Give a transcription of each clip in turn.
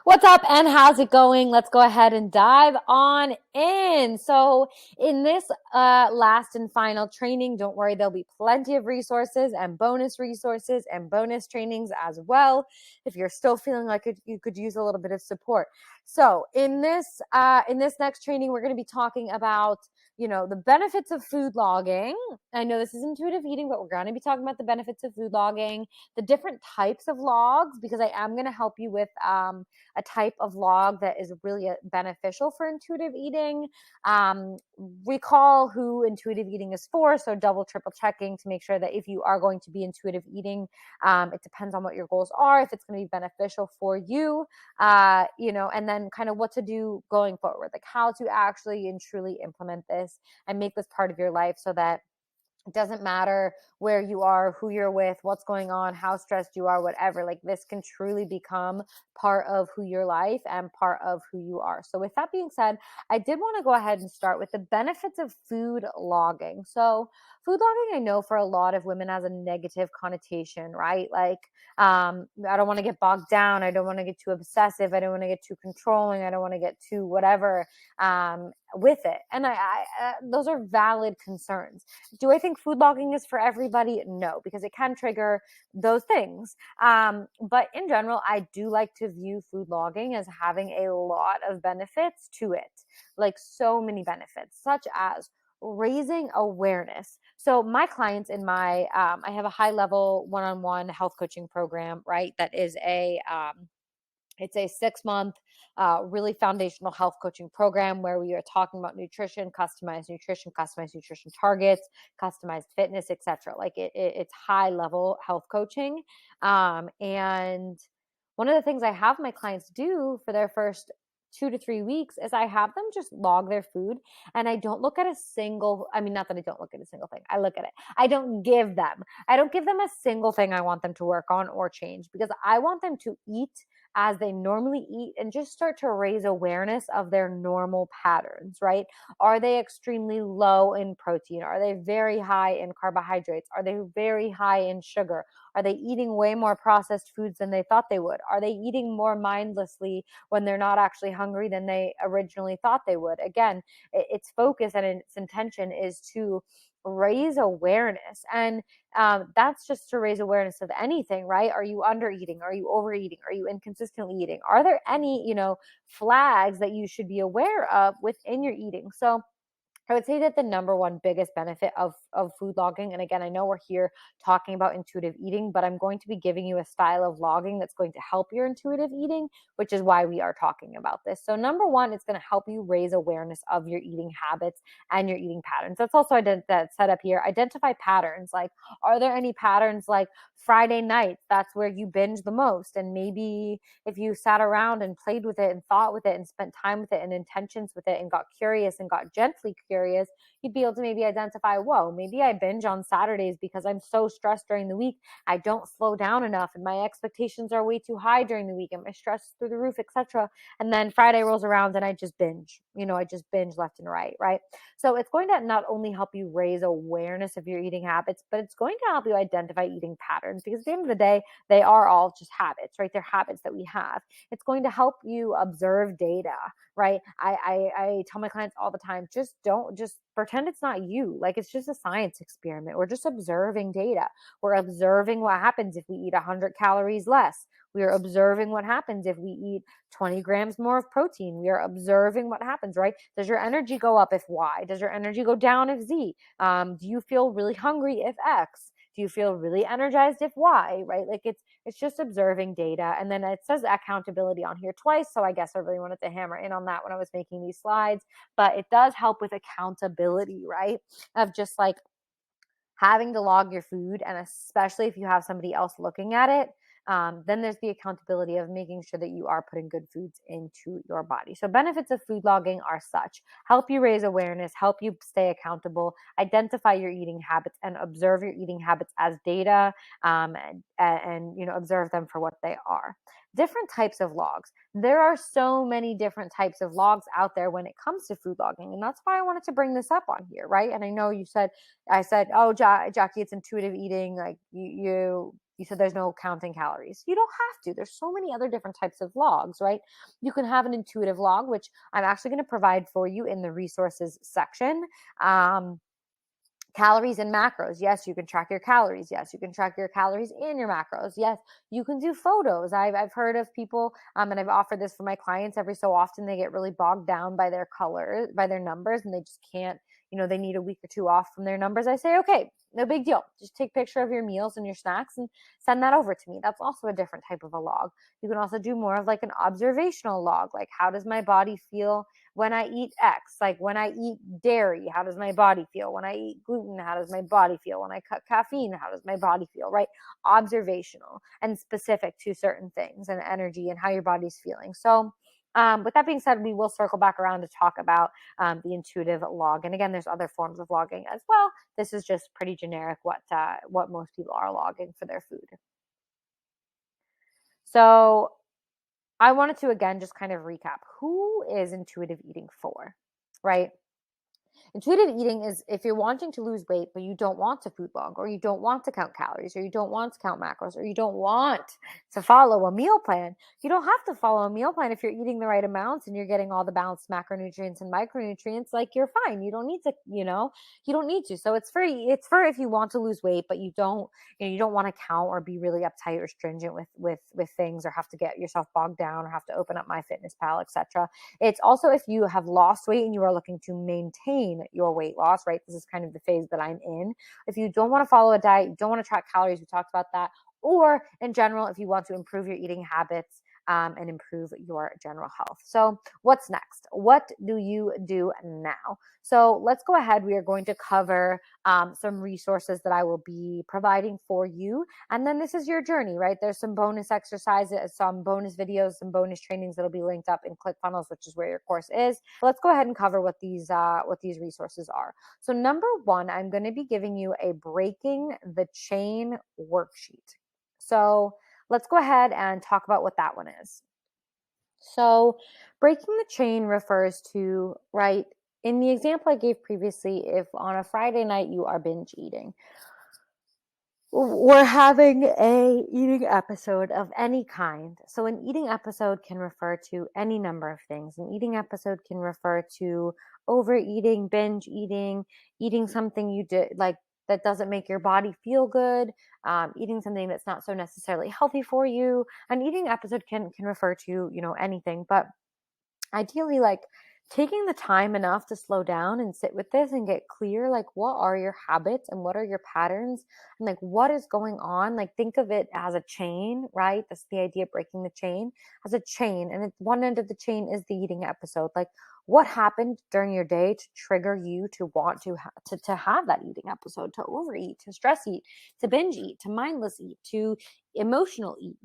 What's up and how's it going? Let's go ahead and dive on in. So, in this last and final training, don't worry, there'll be plenty of resources and bonus trainings as well if you're still feeling like you could use a little bit of support. So, in this next training, we're going to be talking about the benefits of food logging. I know this is intuitive eating, but we're going to be talking about the benefits of food logging, the different types of logs, because I am going to help you with a type of log that is really beneficial for intuitive eating. Recall who intuitive eating is for, so double, triple checking to make sure that if you are going to be intuitive eating, it depends on what your goals are, if it's going to be beneficial for you, and then kind of what to do going forward, like how to actually and truly implement this and make this part of your life so that it doesn't matter where you are, who you're with, what's going on, how stressed you are, whatever. Like this can truly become part of who your life and part of who you are. So with that being said, I did want to go ahead and start with the benefits of food logging. So food logging, I know for a lot of women has a negative connotation, right? Like, I don't want to get bogged down. I don't want to get too obsessive. I don't want to get too controlling. I don't want to get too whatever with it. And those are valid concerns. Do I think food logging is for everybody? No, because it can trigger those things. But in general, I do like to view food logging as having a lot of benefits to it, like so many benefits, such as raising awareness. So my clients I have a high level one-on-one health coaching program, right? That is it's a 6 month, really foundational health coaching program where we are talking about customized nutrition targets, customized fitness, etc. Like it's high level health coaching. And one of the things I have my clients do for their first 2 to 3 weeks is I have them just log their food, and I don't look at a single, I mean, not that I don't look at a single thing. I look at it. I don't give them a single thing I want them to work on or change, because I want them to eat as they normally eat and just start to raise awareness of their normal patterns, right? Are they extremely low in protein? Are they very high in carbohydrates? Are they very high in sugar? Are they eating way more processed foods than they thought they would? Are they eating more mindlessly when they're not actually hungry than they originally thought they would? Again, its focus and its intention is to raise awareness. And that's just to raise awareness of anything, right? Are you under eating? Are you overeating? Are you inconsistently eating? Are there any, flags that you should be aware of within your eating? So I would say that the number one biggest benefit of food logging, and again, I know we're here talking about intuitive eating, but I'm going to be giving you a style of logging that's going to help your intuitive eating, which is why we are talking about this. So number one, it's going to help you raise awareness of your eating habits and your eating patterns. That's also that set up here. Identify patterns. Like, are there any patterns like Friday nights? That's where you binge the most. And maybe if you sat around and played with it and thought with it and spent time with it and intentions with it and got curious and got gently curious, you'd be able to maybe identify, whoa, maybe I binge on Saturdays because I'm so stressed during the week. I don't slow down enough and my expectations are way too high during the week and my stress is through the roof, etc. And then Friday rolls around and I just binge. I just binge left and right? So it's going to not only help you raise awareness of your eating habits, but it's going to help you identify eating patterns, because at the end of the day, they are all just habits, right? They're habits that we have. It's going to help you observe data, right? I tell my clients all the time, just pretend it's not you. Like, it's just a science experiment. We're just observing data. We're observing what happens if we eat 100 calories less. We are observing what happens if we eat 20 grams more of protein. We are observing what happens, right? Does your energy go up if Y? Does your energy go down if Z? Do you feel really hungry if X? Do you feel really energized if Y, right? Like it's just observing data. And then it says accountability on here twice. So I guess I really wanted to hammer in on that when I was making these slides. But it does help with accountability, right? Of just like having to log your food, and especially if you have somebody else looking at it, then there's the accountability of making sure that you are putting good foods into your body. So benefits of food logging are such: help you raise awareness, help you stay accountable, identify your eating habits, and observe your eating habits as data, and observe them for what they are. Different types of logs. There are so many different types of logs out there when it comes to food logging, and that's why I wanted to bring this up on here, right? And I know I said, oh, Jackie, it's intuitive eating. Like You said there's no counting calories. You don't have to. There's so many other different types of logs, right? You can have an intuitive log, which I'm actually going to provide for you in the resources section. Calories and macros. Yes, you can track your calories. Yes, you can track your calories and your macros. Yes, you can do photos. I've heard of people, and I've offered this for my clients every so often. They get really bogged down by their color, by their numbers, and they just can't, they need a week or two off from their numbers. I say, okay, no big deal. Just take a picture of your meals and your snacks and send that over to me. That's also a different type of a log. You can also do more of like an observational log. Like, how does my body feel when I eat X? Like, when I eat dairy, how does my body feel? When I eat gluten, how does my body feel? When I cut caffeine, how does my body feel, right? Observational and specific to certain things and energy and how your body's feeling. So with that being said, we will circle back around to talk about the intuitive log. And again, there's other forms of logging as well. This is just pretty generic what most people are logging for their food. So I wanted to, again, just kind of recap. Who is intuitive eating for, right? Intuitive eating is if you're wanting to lose weight, but you don't want to food log, or you don't want to count calories, or you don't want to count macros, or you don't want to follow a meal plan. You don't have to follow a meal plan if you're eating the right amounts and you're getting all the balanced macronutrients and micronutrients. Like, you're fine. You don't need to, you don't need to. So it's for if you want to lose weight, but you don't want to count or be really uptight or stringent with things, or have to get yourself bogged down, or have to open up MyFitnessPal, etc. It's also if you have lost weight and you are looking to maintain your weight loss, right? This is kind of the phase that I'm in. If you don't want to follow a diet, you don't want to track calories, we talked about that. Or in general, if you want to improve your eating habits and improve your general health. So what's next? What do you do now? So let's go ahead. We are going to cover some resources that I will be providing for you. And then this is your journey, right? There's some bonus exercises, some bonus videos, some bonus trainings that'll be linked up in ClickFunnels, which is where your course is. But let's go ahead and cover what these resources are. So number one, I'm going to be giving you a Breaking the Chain worksheet. So let's go ahead and talk about what that one is. So breaking the chain refers to, right, in the example I gave previously, if on a Friday night you are binge eating, we're having a eating episode of any kind. So an eating episode can refer to any number of things. An eating episode can refer to overeating, binge eating, eating something you did like that doesn't make your body feel good, eating something that's not so necessarily healthy for you. An eating episode can refer to, anything, but ideally, like, taking the time enough to slow down and sit with this and get clear, like, what are your habits and what are your patterns, and like, what is going on? Like, think of it as a chain, right? That's the idea of breaking the chain, as a chain. And at one end of the chain is the eating episode. Like, what happened during your day to trigger you to want to have that eating episode, to overeat, to stress eat, to binge eat, to mindless eat, to emotional eat,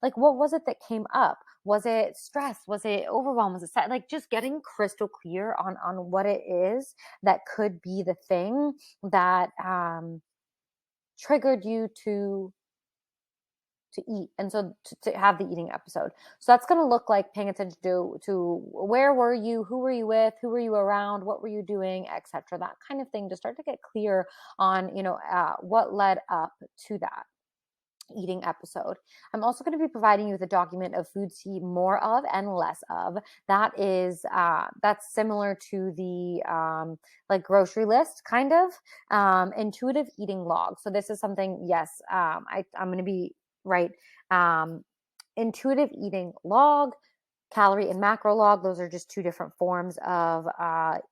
like, what was it that came up? Was it stress? Was it overwhelm? Was it sad? Like, just getting crystal clear on what it is that could be the thing that triggered you to eat, and so to have the eating episode. So that's going to look like paying attention to where were you, who were you with, who were you around, what were you doing, etc. That kind of thing, to start to get clear on what led up to that eating episode. I'm also going to be providing you with a document of foods to eat more of and less of. That is that's similar to the like grocery list kind of intuitive eating log. So this is something, yes, I'm going to be right. Intuitive eating log, calorie and macro log, those are just two different forms of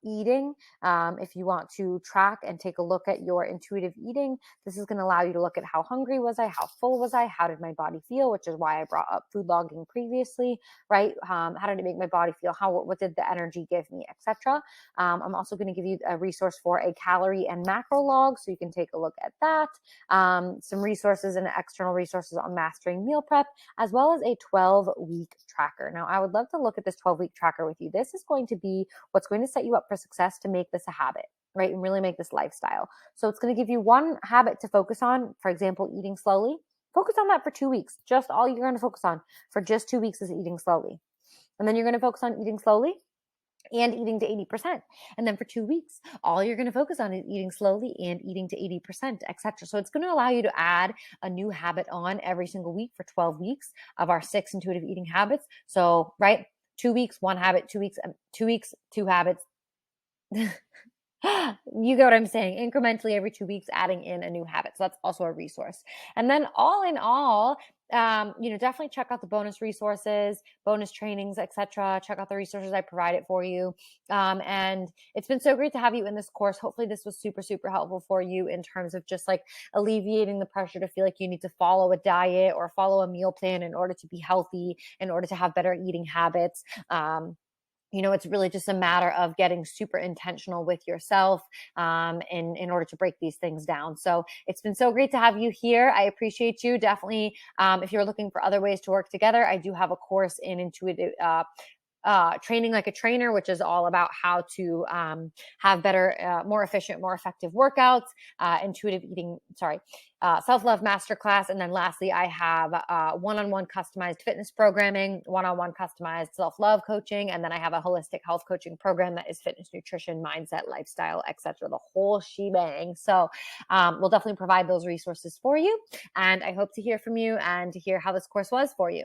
eating. If you want to track and take a look at your intuitive eating, this is going to allow you to look at how hungry was I, how full was I, how did my body feel, which is why I brought up food logging previously, right? How did it make my body feel? What did the energy give me, etc. I'm also going to give you a resource for a calorie and macro log, so you can take a look at that. Some resources and external resources on mastering meal prep, as well as a 12-week tracker. Now, I would love to look at this 12-week tracker with you. This is going to be what's going to set you up for success to make this a habit, right? And really make this lifestyle. So it's going to give you one habit to focus on. For example, eating slowly. Focus on that for 2 weeks. Just all you're going to focus on for just 2 weeks is eating slowly. And then you're going to focus on eating slowly and eating to 80%. And then for 2 weeks, all you're going to focus on is eating slowly and eating to 80%, etc. So it's going to allow you to add a new habit on every single week for 12 weeks of our 6 intuitive eating habits. So, right, 2 weeks, one habit, 2 weeks, 2 weeks, two habits. You get what I'm saying? Incrementally every 2 weeks, adding in a new habit. So that's also a resource. And then all in all, definitely check out the bonus resources, bonus trainings, etc. Check out the resources I provided for you. And it's been so great to have you in this course. Hopefully this was super, super helpful for you in terms of just like alleviating the pressure to feel like you need to follow a diet or follow a meal plan in order to be healthy, in order to have better eating habits. It's really just a matter of getting super intentional with yourself in order to break these things down. So it's been so great to have you here. I appreciate you. Definitely, if you're looking for other ways to work together, I do have a course in intuitive training like a trainer, which is all about how to have better, more efficient, more effective workouts, self-love masterclass. And then lastly, I have one-on-one customized fitness programming, one-on-one customized self-love coaching. And then I have a holistic health coaching program that is fitness, nutrition, mindset, lifestyle, etc., the whole shebang. So we'll definitely provide those resources for you. And I hope to hear from you and to hear how this course was for you.